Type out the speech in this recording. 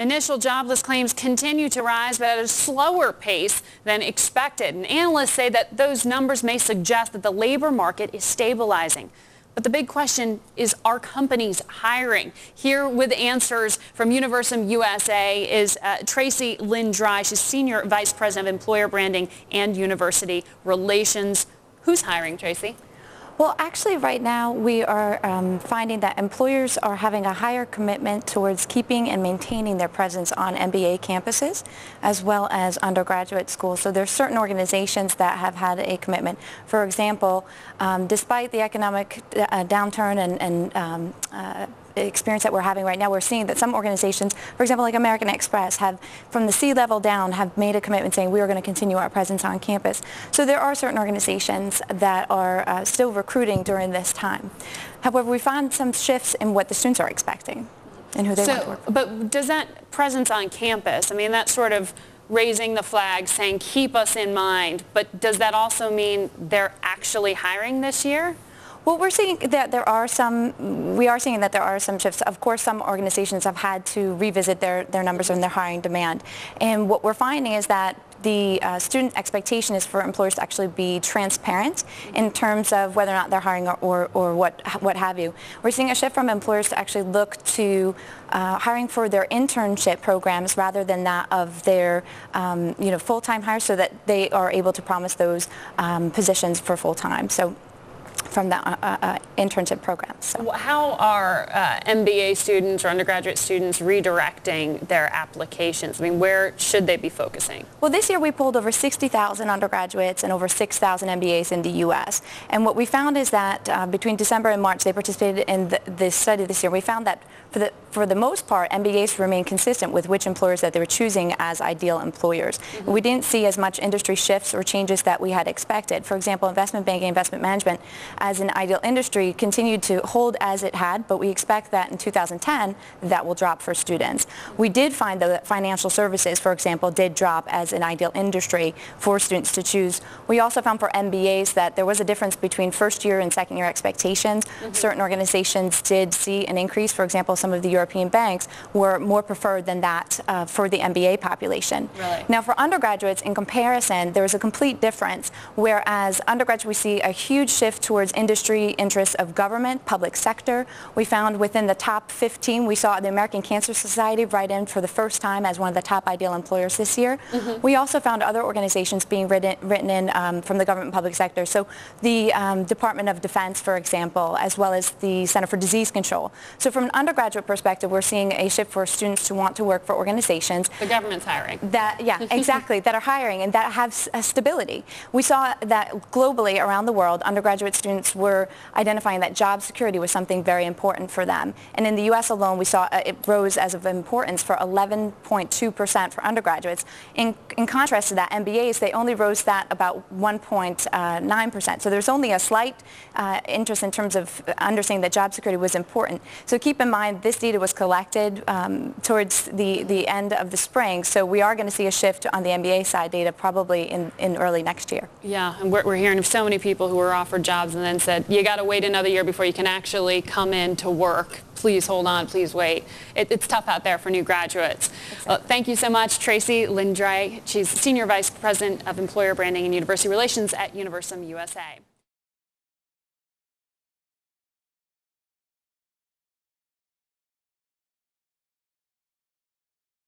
Initial jobless claims continue to rise, but at a slower pace than expected. And analysts say that those numbers may suggest that the labor market is stabilizing. But the big question is, are companies hiring? Here with answers from Universum USA is Tracy Lynn Drye. She's Senior Vice President of Employer Branding and University Relations. Who's hiring, Tracy? Well, actually, right now, we are finding that employers are having a higher commitment towards keeping and maintaining their presence on MBA campuses, as well as undergraduate schools. So there are certain organizations that have had a commitment. For example, despite the economic downturn and experience that we're having right now, we're seeing that some organizations, for example, like American Express, have, from the C-level down, have made a commitment saying we are going to continue our presence on campus. So there are certain organizations that are still recruiting during this time. However, we found some shifts in what the students are expecting and who they want to work with. But does that presence on campus, I mean, that's sort of raising the flag, saying keep us in mind, but does that also mean they're actually hiring this year? Well, we're seeing that there are some shifts. Of course, some organizations have had to revisit their numbers and their hiring demand. And what we're finding is that the student expectation is for employers to actually be transparent in terms of whether or not they're hiring or what have you. We're seeing a shift from employers to actually look to hiring for their internship programs rather than that of their full-time hires, so that they are able to promise those positions for full-time. So from the internship programs. So. How are MBA students or undergraduate students redirecting their applications? I mean, where should they be focusing? Well, this year we polled over 60,000 undergraduates and over 6,000 MBAs in the U.S. And what we found is that between December and March, they participated in this study this year. We found that for the most part, MBAs remain consistent with which employers that they were choosing as ideal employers. Mm-hmm. We didn't see as much industry shifts or changes that we had expected. For example, investment banking, investment management as an ideal industry continued to hold as it had, but we expect that in 2010 that will drop for students. We did find that financial services, for example, did drop as an ideal industry for students to choose. We also found for MBAs that there was a difference between first year and second year expectations. Mm-hmm. Certain organizations did see an increase. For example, some of the European banks were more preferred than that for the MBA population. Really? Now, for undergraduates, in comparison, there was a complete difference. Whereas undergraduates, we see a huge shift towards industry interests of government, public sector. We found within the top 15, we saw the American Cancer Society write in for the first time as one of the top ideal employers this year. Mm-hmm. We also found other organizations being written in from the government and public sector. So the Department of Defense, for example, as well as the Center for Disease Control. So from an undergraduate perspective, we're seeing a shift for students to want to work for organizations. The government's hiring. Exactly, that are hiring and that have stability. We saw that globally around the world, undergraduate students were identifying that job security was something very important for them. And in the U.S. alone, we saw it rose as of importance for 11.2% for undergraduates. In contrast to that, MBAs, they only rose that about 1.9%. So there's only a slight interest in terms of understanding that job security was important. So keep in mind, this data was collected towards the end of the spring, so we are going to see a shift on the MBA side data probably in early next year. Yeah, and we're hearing of so many people who were offered jobs and then said, you got to wait another year before you can actually come in to work. Please hold on, please wait. It's tough out there for new graduates. Exactly. Thank you so much, Tracy Lynn Drye. She's Senior Vice President of Employer Branding and University Relations at Universum USA.